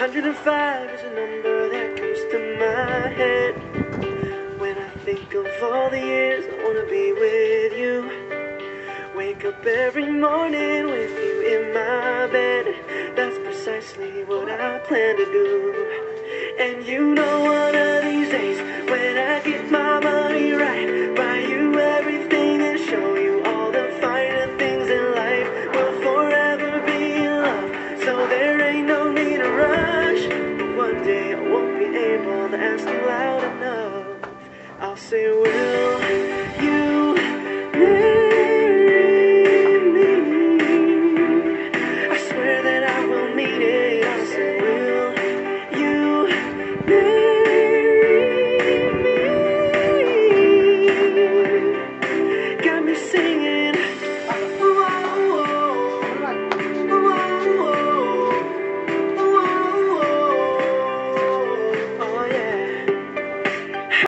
105 is a number that comes to my head when I think of all the years I wanna be with you. Wake up every morning with you in my bed. That's precisely what I plan to do. And you know one of these days, when I get my money right, buy you everything and show you all the finer things in life. We'll forever be in love, so there ain't no need to rush. But one day I won't be able to ask you loud enough. I'll say,